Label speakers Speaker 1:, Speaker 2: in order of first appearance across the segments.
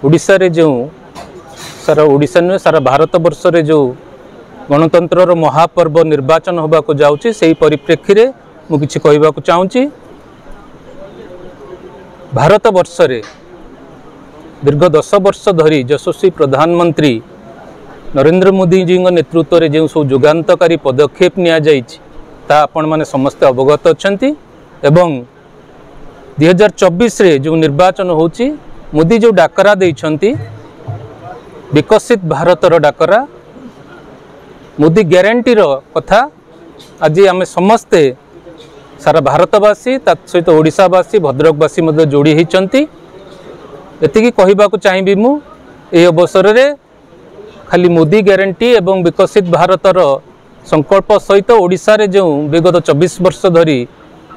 Speaker 1: ओडिशा रे जो सारा ओडिशा नुहे सारा भारत वर्ष रे जो गणतंत्र महापर्व निर्वाचन होगा को जाउची सेही परिप्रेक्षी रे मु किछि कहबा को चाहूची। भारत वर्ष रे दीर्घ 10 वर्ष धरी यशस्वी प्रधानमंत्री नरेंद्र मोदी जी नेतृत्व में जो सब जुगान्तकारी पदक्षेप निया जाइछि ता आपण माने समस्त अवगत अछंती एवं 2024 रे जो निर्वाचन होची मोदी जो डाकरा देइछंती विकसित भारतर डाकरा मोदी ग्यारंटी रो कथा आज आम समस्ते सारा भारतवासी ता सहित ओडिशावासी भद्रकवासी मध्य जोड़ी होती एतिकी कहबाकू चाहिए मु ए अवसर रे खाली मोदी ग्यारंटी एवं विकसित भारतर संकल्प सहित ओडिशा रे जो विगत 24 वर्ष धरी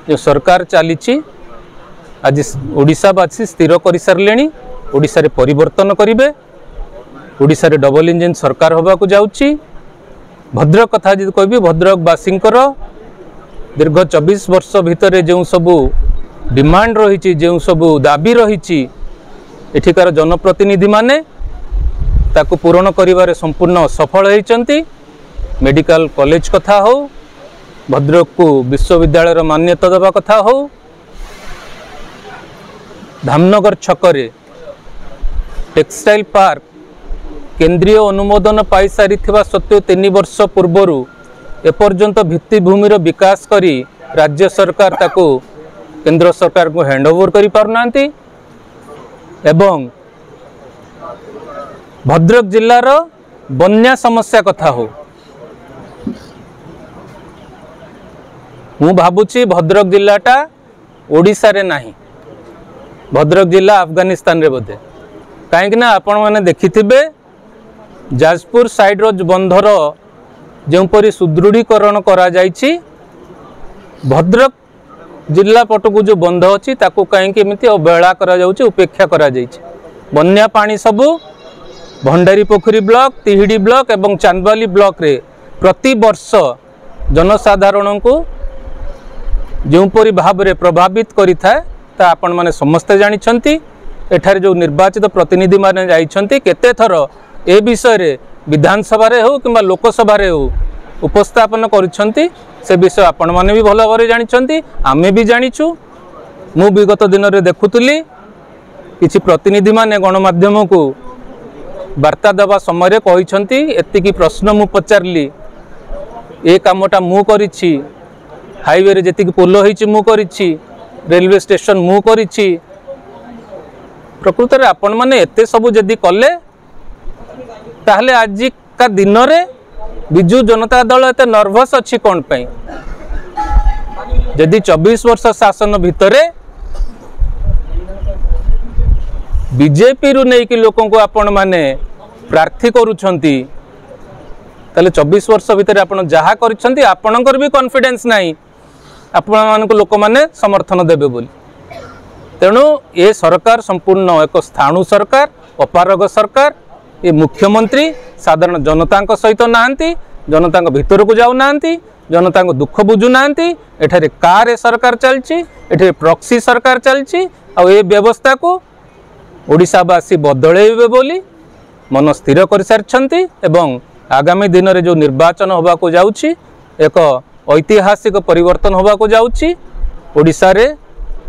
Speaker 1: जो सरकार चली आज ओडिशावासी स्थिर कर सारे ओडिशा रे परिवर्तन करेंगे ओडिशा रे डबल इंजिन सरकार होगा को जाउची। भद्रक कथा जी कहबी भद्रकवासी दीर्घ 24 वर्ष भितर जो सबू डिमांड रही जो सबू दाबी रही एठिकार जनप्रतिनिधि माने ताकू पूरण करिवारे संपूर्ण सफल होइचंती। मेडिकल कॉलेज कथा हो भद्रक को विश्वविद्यालय मान्यता देवा कथा हो धामनगर छकरे टेक्सटाइल पार्क केंद्रीय अनुमोदन पाई सारी सत्वे 3 वर्ष पूर्वर एपर्यंत भित्तिभूमि विकास करी राज्य सरकार ताको केंद्र सरकार को हैंडओवर करि पारनांती एवं भद्रक जिल्लार बन्या समस्या कथा हो मु भाबुची भद्रक जिल्लाटा ओडिशा रे नाही भद्रक जिला अफगानिस्तान रे बोधे कहीं ना आपण मैंने देखिथिबे जाजपुर साइड रो बंधर जोपरी सुदृढ़ीकरण करा जाइछि भद्रक जिला पटकू जो बंध अच्छी ताकू कहीं एमती अवहेला करा जाउछि उपेक्षा करा जाइछि। बन्या पानी सबू भंडारी पोखरी ब्लॉक तिहिडी ब्लॉक एवं चांदबाली ब्लॉक रे प्रति वर्ष जनसाधारण को जोपरी भाव में प्रभावित करिथाए ता आपण माने समस्ते जानिछंती। एठारे जो निर्वाचित प्रतिनिधि माने जाइछंती केते थर ए विषय रे विधानसभा रे हो किंबा लोकसभा रे हो उपस्थापन करिछंती से विषय आपण माने भी भल भाव जानिछंती आमे भी जानिछु। मु विगत दिन रे देखुतली किछि प्रतिनिधि माने गणमाध्यम को वार्ता देवा समय कहिछंती एतिकी प्रश्न मु पचारली ए कामटा मु करिछि हाईवे रे जेतिकी पोलो होइछि मु करिछि रेलवे स्टेशन मु करिछि प्रकृत रे आपण माने एते सब जदि कले ताहले आज का दिन रे बिजू जनता दल एते नर्वस अच्छी कौन पाई जदि 24 वर्ष शासन भितरे बीजेपी रु नहीं कि लोकों को आपण माने प्रार्थी करूछंती ताले 24 वर्ष भितर आपण जहा करिछंती आपणकर भी कॉन्फिडेंस नहीं आपण मान को लोक माने समर्थन देबे बोली तेणु ये सरकार संपूर्ण एक स्थाणु सरकार अपारग सरकार ये मुख्यमंत्री साधारण जनता सहित नांती जनता भितर को जाऊ नांती जनता दुख बुझु नांती एठारे कार सरकार चलची एठारे प्रॉक्सी सरकार चलची आ ये व्यवस्था को ओडिशावासी बदलेबे बोली मन स्थिर कर सारछंती एवं आगामी दिन रे जो निर्वाचन होबा को जाउची एक ऐतिहासिक परिवर्तन होबा को जाउची। ओडिशा रे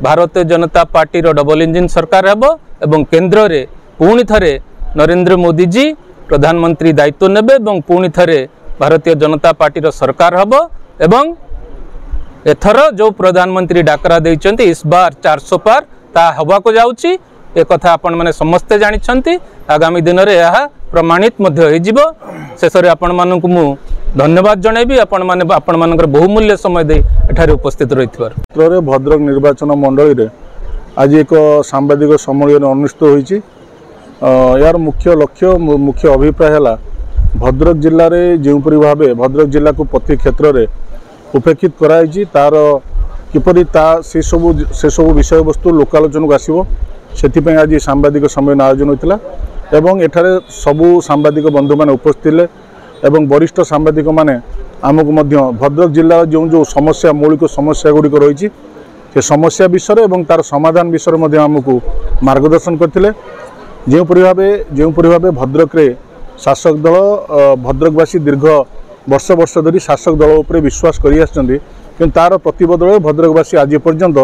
Speaker 1: भारतीय जनता पार्टी रो डबल इंजिन सरकार हेबो एवं केंद्र रे पुणी थरे नरेंद्र मोदी जी प्रधानमंत्री दायित्व नेबे एवं पुणी थरे भारतीय जनता पार्टी रो सरकार हेबो एवं एथर जो प्रधानमंत्री डाकरा देइचंती इस बार 400 पार ता होबा को जाउची ए कथा आपण माने समस्ते जानिछंती आगामी दिन रे यह प्रमाणित मध्य हो जिवो। शेष रे आपण मानकु मु धन्यवाद जणैबी आपण मानकर बहुमूल्य समय दे एठारे उपस्थित रहितबार।
Speaker 2: भद्रक निर्वाचन मंडली रे आज एक सांबादिक सम्मेलन अनुष्ठित होईची यार मुख्य लक्ष्य मुख्य अभिप्राय है भद्रक जिले में जोपरी भाव भद्रक जिला को प्रति क्षेत्र में उपेक्षित कराई तार किपरि से सब विषय वस्तु लोकालोचन को आसो से आज सांबादिक सम्मेलन आयोजन होता एवं एठारे सबू सांबादिक बंधु मैंने उपस्थित एवं वरिष्ठ सांबादिक मैंने आमको भद्रक जिला जो जो समस्या मौलिक समस्या गुड़िक रही से समस्या विषय एवं तार समाधान विषय आमको मार्गदर्शन करते ଯେଉଁପରି ଭାବେ ଭଦ୍ରକରେ ଶାସକ ଦଳ ଭଦ୍ରକବାସୀ ଦୀର୍ଘ ବର୍ଷ ବର୍ଷ ଧରି ଶାସକ ଦଳ ଉପରେ ବିଶ୍ୱାସ କରି ଆସିଛନ୍ତି, କିନ୍ତୁ ତାର ପ୍ରତିବଦଳରେ ଭଦ୍ରକବାସୀ ଆଜି ପର୍ଯ୍ୟନ୍ତ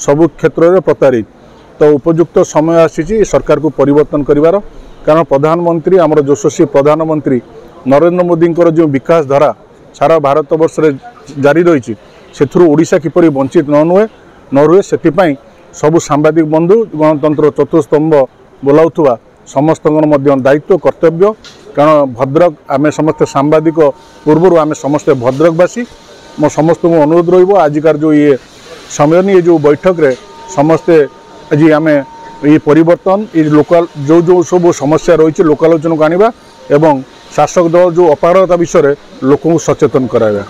Speaker 2: ସବୁ କ୍ଷେତ୍ରରେ ପ୍ରତାରିତ। ତ ଉପଯୁକ୍ତ ସମୟ ଆସିଛି ସରकारକୁ ପରିବର୍ତ୍ତନ କରିବାର, କାରଣ ପ୍ରଧାନମନ୍ତ୍ରୀ ଆମର ଯଶସ୍ୱୀ ପ୍ରଧାନମନ୍ତ୍ରୀ ନରେନ୍ଦ୍ର ମୋଦିଙ୍କର ଯେଉଁ ବିକାଶ ଧାରା ସାରା ଭାରତବର୍ଷରେ ଜାରି ରହିଛି, ସେଥିରୁ ଓଡ଼ିଶା କିପରି ବଞ୍ଚିତ ନ ରୁହେ ସେଥିପାଇଁ ସବୁ ସାମ୍ବାଦିକ ବନ୍ଧୁ ଗଣତନ୍ତ୍ର ଚତୁଃସ୍ତମ୍ଭ ବୋଲାଉଥିବା ସମସ୍ତଙ୍କର ମଧ୍ୟ ଦାୟିତ୍ୱ କର୍ତ୍ତବ୍ୟ। କାରଣ ଭଦ୍ରକ ଆମେ ସମସ୍ତେ ସାମ୍ବାଦିକ ପୂର୍ବରୁ ଆମେ ସମସ୍ତେ ଭଦ୍ରକବାସୀ। ମୋ ସମସ୍ତଙ୍କୁ ଅନୁରୋଧ ରହିବ ଆଜିକାର ଯେଉଁ ସମ୍ମିଳନୀ ଯେଉଁ ବୈଠକରେ ସମସ୍ତେ ଆଜି ଆମେ এই পরিবর্তন এই লোকাল ଯେଉଁ ସବୁ ସମସ୍ୟା ରହିଛି ଲୋକାଲୋଚନକୁ ଆଣିବା ଏବଂ ଶାସକ ଦଳ ଯେଉଁ ଅପାରଗତା ବିଷୟରେ ଲୋକଙ୍କୁ ସଚେତନ କରାଇବା।